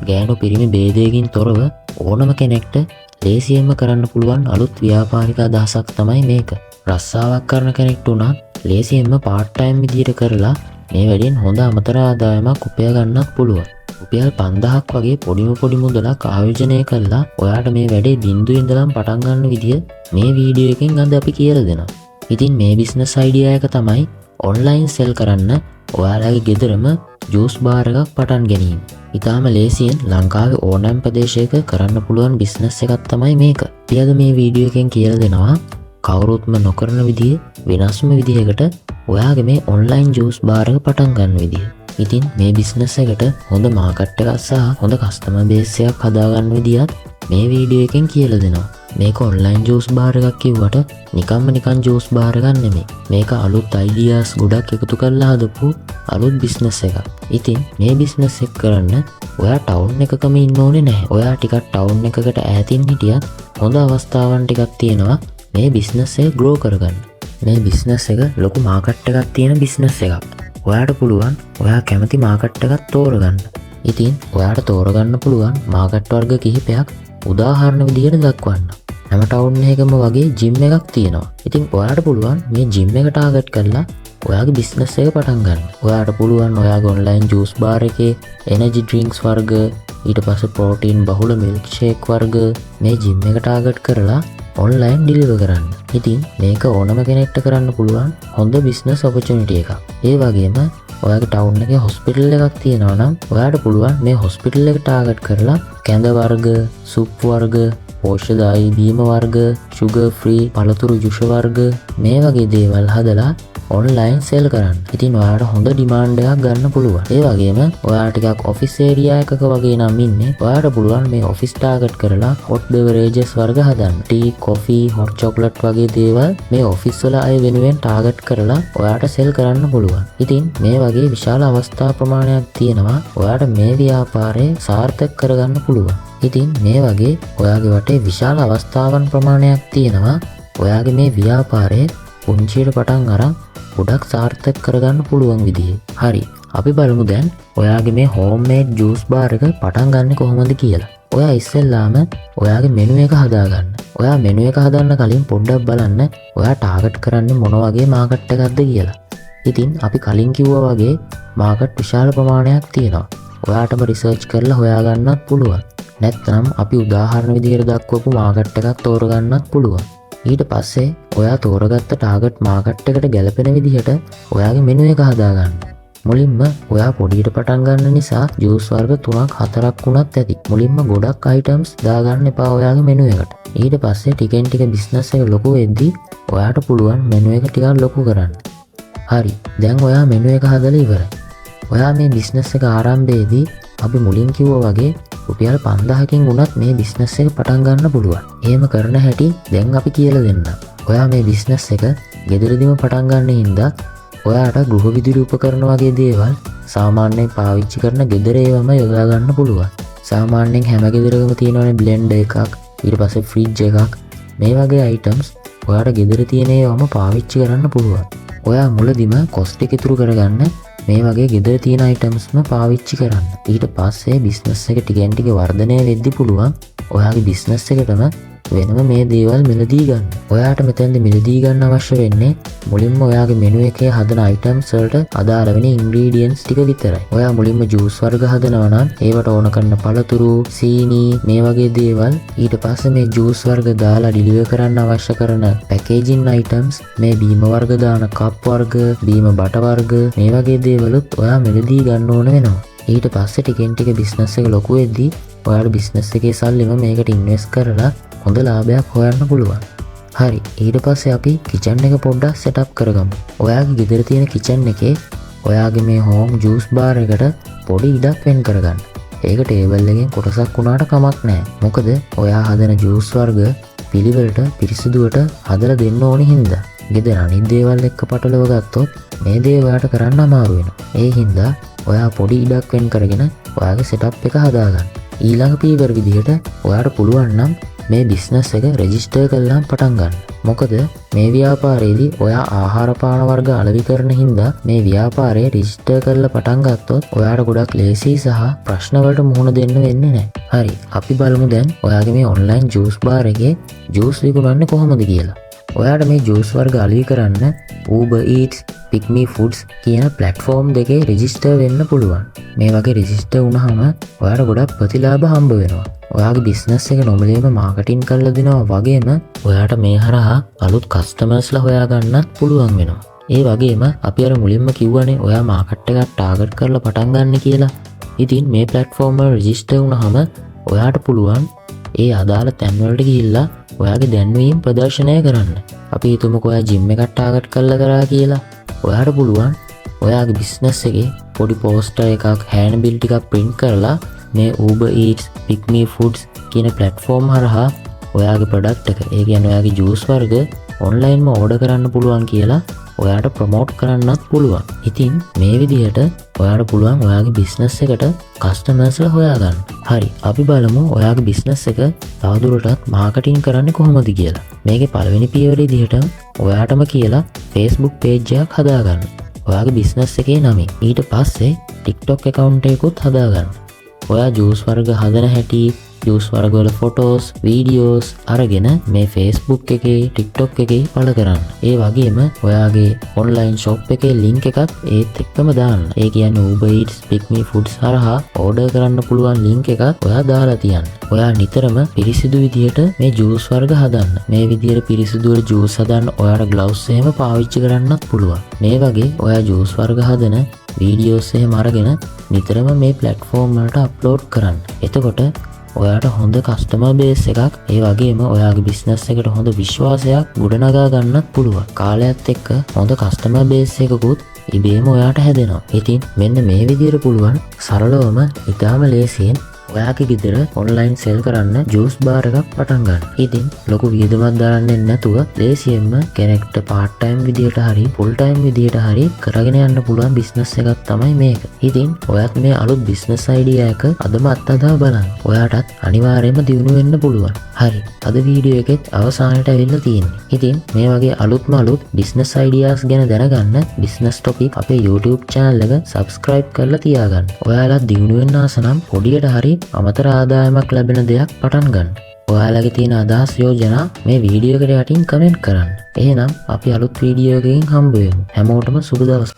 ගෑනු පිරිමි ભેදයකින් තොරව ඕනම කෙනෙක්ට ලේසියෙන්ම කරන්න පුළුවන් අලුත් ව්‍යාපාරික අදහසක් තමයි මේක. රස්සාවක් කරන කෙනෙක්ට උනත් ලේසියෙන්ම පාර්ට් ටයිම් විදියට කරලා මේ වැඩෙන් හොඳ අමතර ආදායමක් උපයා ගන්නත් පුළුවන්. රුපියල් 5000ක් වගේ පොඩි මුදලක් ආයෝජනය කළා ඔයාට මේ වැඩේ බිඳුවේ ඉඳලම පටන් ගන්න විදිය මේ වීඩියෝ එකෙන් අද අපි කියලා දෙනවා. ඉතින් මේ බිස්නස් අයිඩියා එක තමයි ඔන්ලයින් සෙල් කරන්න ඔයාලගේ ගෙදරම ජූස් බාර් එකක් පටන් ගැනීම. ඉතාම ලේසියෙන් ලංකාවේ ඕනෑම ප්‍රදේශයක කරන්න පුළුවන් බිස්නස් එකක් තමයි මේක. අපි අද මේ වීඩියෝ එකෙන් කියලා දෙනවා කවුරුත්ම නොකරන විදිය වෙනස්ම විදිහකට ඔයාගේ මේ ඔන්ලයින් ජූස් බාර් එක පටන් ගන්න විදිය. ඉතින් මේ බිස්නස් එකට හොඳ මාකට් එකක් සහ හොඳ කස්ටමර් බේස් එකක් හදාගන්න විදියත් මේ වීඩියෝ එකෙන් කියලා දෙනවා. මේක ඔන්ලයින් ජූස් බාර් එකක් කිව්වට නිකන් ජූස් බාර් එකක් නෙමෙයි. මේක අලුත් අයිඩියාස් ගොඩක් එකතු කරලා හදපු අලුත් බිස්නස් එකක්. ඉතින් මේ බිස්නස් එක කරන්න ඔයා ටවුන් එකකම ඉන්න ඕනේ නැහැ. ඔයා ටිකක් ටවුන් එකකට ඈතින් හිටියත් හොඳ අවස්ථාවන් ටිකක් තියෙනවා මේ බිස්නස් එක ග්‍රෝ කරගන්න. මේ බිස්නස් එක ලොකු මාකට් එකක් තියෙන බිස්නස් එකක්. ඔයාට පුළුවන් ඔයා කැමති මාකට් එකක් තෝරගන්න. ඉතින් ඔයාට තෝරගන්න පුළුවන් මාකට් වර්ග කිහිපයක් උදාහරණ විදිහට දක්වන්න. හැම ටවුන් එකකම වගේ ජිම් එකක් තියෙනවා. ඉතින් ඔයාට පුළුවන් මේ ජිම් එක ටාගට් කරලා ඔයාගේ බිස්නස් එක පටන් ගන්න. ඔයාට පුළුවන් ඔයාගේ ඔන්ලයින් ජූස් බාර් එකේ එනර්ජි ඩ්‍රින්ක්ස් වර්ග ඊට පස්සේ ප්‍රෝටීන් බහුල මිල්ක් ෂේක් වර්ග මේ ජිම් එක ටාගට් කරලා ඔන්ලයින් ඩිලිවර් කරන්න. ඉතින් මේක ඕනම කෙනෙක්ට කරන්න පුළුවන් හොඳ බිස්නස් ඔපචුනිටි එකක්. ඒ වගේම ඔයාගේ ටවුන් එකේ හොස්පිටල් එකක් තියෙනවා නම් ඔයාට පුළුවන් මේ හොස්පිටල් එක ටාගට් කරලා කැඳ වර්ග, සුප් වර්ග, පෝෂ්‍යදායී බීම වර්ග, sugar free පළතුරු ජුෂ වර්ග මේ වගේ දේවල් හදලා ඔන්ලයින් සෙල් කරන්න. ඉතින් ඔයාට හොඳ ඩිමාන්ඩ් එකක් ගන්න පුළුවන්. ඒ වගේම ඔයා ටිකක් ඔෆිස් ඒරියා එකක වගේ නම් ඉන්නේ ඔයාට පුළුවන් මේ ඔෆිස් ටාගට් කරලා hot beverages වර්ග හදන්න. ටී, කොෆි, hot chocolate වගේ දේවල් මේ ඔෆිස් වල අය වෙනුවෙන් ටාගට් කරලා ඔයාට සෙල් කරන්න පුළුවන්. ඉතින් මේ වගේ විශාල අවස්ථා ප්‍රමාණයක් තියෙනවා ඔයාට මේ ව්‍යාපාරය සාර්ථක කරගන්න පුළුවන්. ඉතින් මේ වගේ ඔයාගේ වටේ විශාල අවස්ථාවන් ප්‍රමාණයක් තියෙනවා ඔයාගේ මේ ව්‍යාපාරය පුංචියට පටන් අරන් ගොඩක් සාර්ථක කරගන්න පුළුවන් විදිහේ. හරි. අපි බලමු දැන් ඔයාගේ මේ හෝම්මේඩ් ජූස් බාර් එක පටන් ගන්න කොහොමද කියලා. ඔයා ඉස්සෙල්ලාම ඔයාගේ මෙනු එක හදාගන්න. ඔයා මෙනු එක හදන්න කලින් පොඩ්ඩක් බලන්න ඔයා ටාගට් කරන්නේ මොන වගේ මාකට් එකක්ද කියලා. ඉතින් අපි කලින් කිව්වා වගේ මාකට් විශාල ප්‍රමාණයක් තියෙනවා. ඔයාටම රිසර්ච් කරලා හොයාගන්නත් පුළුවන්. නැත්නම් අපි උදාහරණ විදිහට දක්වපු මාකට් එකක් තෝරගන්නත් පුළුවන්. ඊට පස්සේ ඔයා තෝරගත්ත ටාගට් මාකට් එකට ගැලපෙන විදිහට ඔයාගේ මෙනු එක හදාගන්න. මුලින්ම ඔයා පොඩියට පටන් ගන්න නිසා ජූස් වර්ග 3ක් 4ක් වුණත් ඇති. මුලින්ම ගොඩක් අයිටම්ස් දාගන්න එපා ඔයාගේ මෙනු එකට. ඊට පස්සේ ටිකෙන් ටික බිස්නස් එක ලොකු වෙද්දී ඔයාට පුළුවන් මෙනු එක ටිකක් ලොකු කරන්න. හරි. දැන් ඔයා මෙනු එක හදලා ඉවරයි. ඔයා මේ බිස්නස් එක ආරම්භයේදී අපි මුලින් කිව්වා වගේ රුපියල් 5000කින් වුණත් මේ බිස්නස් එක පටන් ගන්න පුළුවන්. එහෙම කරන හැටි දැන් අපි කියලා දෙන්නම්. ඔයා මේ බිස්නස් එක ගෙදරදීම පටන් ගන්න හින්දා ඔයාට ගෘහ විදුලි උපකරණ වගේ දේවල් සාමාන්‍යයෙන් පාවිච්චි කරන ගෙදර ඒවම යොදා ගන්න පුළුවන්. සාමාන්‍යයෙන් හැම ගෙදරකම තියෙනවනේ බ්ලෙන්ඩර් එකක්, ඊට පස්සේ ෆ්‍රිජ් එකක්. මේ වගේ අයිටම්ස් ඔයාට ගෙදර තියෙන ඒවම පාවිච්චි කරන්න පුළුවන්. ඔයා මුලදිම කොස්ට් එක ඉතුරු කරගන්න මේ වගේ ගෙදර තියෙන අයිටම්ස්ම පාවිච්චි කරන්න. ඊට පස්සේ බිස්නස් එක ටිකෙන් ටික වර්ධනය වෙද්දී පුළුවන් ඔයාගේ බිස්නස් එකටම වෙනම මේ දේවල් මිලදී ගන්න. ඔයාට මෙතෙන්දී මිලදී ගන්න අවශ්‍ය වෙන්නේ මුලින්ම ඔයාගේ මෙනු එකේ හදන අයිටම්ස් වලට අදාළ වෙන ඉන්ග්‍රීඩියන්ට්ස් ටික විතරයි. ඔයා මුලින්ම ජූස් වර්ග හදනවා නම් ඒවට ඕන කරන පළතුරු, සීනි මේ වගේ දේවල් ඊට පස්සේ මේ ජූස් වර්ග දාලා ඩිලිවර් කරන්න අවශ්‍ය කරන පැකේජින් අයිටම්ස් මේ බීම වර්ග දාන කප් වර්ග, බීම බට වර්ග මේ වගේ දේවලුත් ඔයා මිලදී ගන්න ඕන වෙනවා. ඊට පස්සේ ටිකෙන් ටික බිස්නස් එක ලොකු වෙද්දී ඔයාලා බිස්නස් එකේ සල්ලිම මේකට ඉන්වෙස්ට් කරලා හොඳ ලාභයක් හොයන්න පුළුවන්. හරි. ඊට පස්සේ අපි කිචන් එක පොඩ්ඩක් සෙටප් කරගමු. ඔයාගේ ගෙදර තියෙන කිචන් එකේ ඔයාගේ මේ හෝම් ජූස් බාර් එකට පොඩි ඉඩක් වෙන් කරගන්න. ඒක ටේබල් එකෙන් කොටසක් වුණාට කමක් නැහැ. මොකද ඔයා හදන ජූස් වර්ග පිළිවෙලට පිරිසිදුවට හදලා දෙන්න ඕනි හින්දා. ගෙදර අනිත් දේවල් එක්ක පටලව ගත්තොත් මේ දේ ඔයාට කරන්න අමාරු වෙනවා. ඒ හින්දා ඔයා පොඩි ඉඩක් වෙන් කරගෙන ඔයාගේ සෙටප් එක හදාගන්න. ඊළඟ පීවර විදිහට ඔයාට පුළුවන් නම් මේ බිස්නස් එක රෙජිස්ටර් කරලා පටන් ගන්න. මොකද මේ ව්‍යාපාරයේදී ඔයා ආහාර පාන වර්ග අලෙවි කරන හින්දා මේ ව්‍යාපාරය රෙජිස්ටර් කරලා පටන් ගත්තොත් ඔයාට ගොඩක් ලේසි සහ ප්‍රශ්න වලට මුහුණ දෙන්න වෙන්නේ නැහැ. හරි, අපි බලමු දැන් ඔයාගේ මේ ඔන්ලයින් ජූස් බාර් එකේ ජූස් විකුණන්නේ කොහොමද කියලා. ඔයාට මේ ජූස් වර්ග අලෙවි කරන්න Uber Eats, Pick Me Foods කියන ප්ලැට්ෆෝම් දෙකේ රෙජිස්ටර් වෙන්න පුළුවන්. මේ වගේ රෙජිස්ටර් වුණාම ඔයාට ගොඩක් ප්‍රතිලාභ හම්බ වෙනවා. ඔයාගේ බිස්නස් එක නොමිලේම මාකටිං කරලා දෙනවා වගේම ඔයාට මේ හරහා අලුත් කස්ටමර්ස්ලා හොයාගන්නත් පුළුවන් වෙනවා. ඒ වගේම අපි අර මුලින්ම කිව්වනේ ඔයා මාකට් එකක් ටාගට් කරලා පටන් ගන්න කියලා. ඉතින් මේ ප්ලැට්ෆෝම් වල රෙජිස්ටර් වුණාම ඔයාට පුළුවන් ඒ අදාළ තැන් වලට ගිහිල්ලා ඔයාගේ දැන්වීම් ප්‍රදර්ශනය කරන්න. අපි හිතමුකෝ ඔයා ජිම් එකක් ටාගට් කරලා කරා කියලා. ඔයාට පුළුවන් ඔයාගේ බිස්නස් එකේ පොඩි පෝස්ටර් එකක්, හෑන්ඩ් බිල් ටිකක් print කරලා මේ Uber Eats, Pick Me Foods කියන ප්ලැට්ෆෝම් හරහා ඔයාගේ ප්‍රොඩක්ට් එක, ඒ කියන්නේ ඔයාගේ ජූස් වර්ග ඔන්ලයින්ම ඕඩර් කරන්න පුළුවන් කියලා ඔයාට ප්‍රොමෝට් කරන්නත් පුළුවන්. ඉතින් මේ විදිහට ඔයාට පුළුවන් ඔයාගේ බිස්නස් එකට කස්ටමර්ස්ලා හොයාගන්න. හරි, අපි බලමු ඔයාගේ බිස්නස් එක තවදුරටත් මාකටිං කරන්නේ කොහොමද කියලා. මේකේ පළවෙනි පියවර විදිහට ඔයාටම කියලා Facebook page එකක් හදාගන්න. ඔයාගේ බිස්නස් එකේ නමින්. ඊට පස්සේ TikTok account එකකුත් හදාගන්න. ඔයා ජූස් වර්ග හදන හැටි, ජූස් වර්ග වල ෆොටෝස්, වීඩියෝස් අරගෙන මේ Facebook එකේ, TikTok එකේ පළ කරන්න. ඒ වගේම ඔයාගේ ඔන්ලයින් ෂොප් එකේ ලින්ක් එකත් ඒත් එක්කම දාන්න. ඒ කියන්නේ Uber Eats, Pick Me Foods හරහා ඕඩර් කරන්න පුළුවන් ලින්ක් එකත් ඔයා දාලා තියන්න. ඔයා නිතරම පිරිසිදු විදියට මේ ජූස් වර්ග හදන්න. මේ විදියට පිරිසිදුව ජූස් හදන්න ඔයාට ග්ලව්ස් එහෙම පාවිච්චි කරන්නත් පුළුවන්. මේ වගේ ඔයා ජූස් වර්ග හදන වීඩියෝස් එහෙම අරගෙන නිතරම මේ ප්ලැට්ෆෝම් වලට අප්ලෝඩ් කරන්න. එතකොට ඔයාට හොඳ කස්ටමර් බේස් එකක්, ඒ වගේම ඔයාගේ බිස්නස් එකට හොඳ විශ්වාසයක් ගොඩනගා ගන්නත් පුළුවන්. කාලයත් එක්ක හොඳ කස්ටමර් බේස් එකකුත් ඉබේම ඔයාට හැදෙනවා. ඉතින් මෙන්න මේ විදිහට පුළුවන් සරලවම ඉතාම ලේසියෙන් ඔයාගේ ගෙදර ඔන්ලයින් සෙල් කරන්න ජූස් බාර් එකක් පටන් ගන්න. ඉතින් ලොකු වියදමක් දාන්නේ නැතුව ලේසියෙන්ම කෙනෙක්ට පාර්ට් ටයිම් විදියට හරි ෆුල් ටයිම් විදියට හරි කරගෙන යන්න පුළුවන් බිස්නස් එකක් තමයි මේක. ඉතින් ඔයත් මේ අලුත් බිස්නස් අයිඩියා එක අදම අත්හදා බලන්න. ඔයාටත් අනිවාර්යයෙන්ම දියුණු වෙන්න පුළුවන්. හරි, අද වීඩියෝ එකෙත් අවසානයට ඇවිල්ලා තියෙන්නේ. ඉතින් මේ වගේ අලුත්ම අලුත් බිස්නස් අයිඩියාස් ගැන දැනගන්න බිස්නස් ටොපික් අපේ YouTube channel එක subscribe කරලා තියාගන්න. ඔයාලා දියුණු වෙන්න ආස නම් පොඩියට හරි අමතර ආදායමක් ලැබෙන දෙයක් පටන් ගන්න. ඔයාලගේ තියෙන අදහස් යෝජනා මේ වීඩියෝ එකට යටින් කමෙන්ට් කරන්න. එහෙනම් අපි අලුත් වීඩියෝ එකකින් හම්බ වෙමු. හැමෝටම සුබ දවසක්.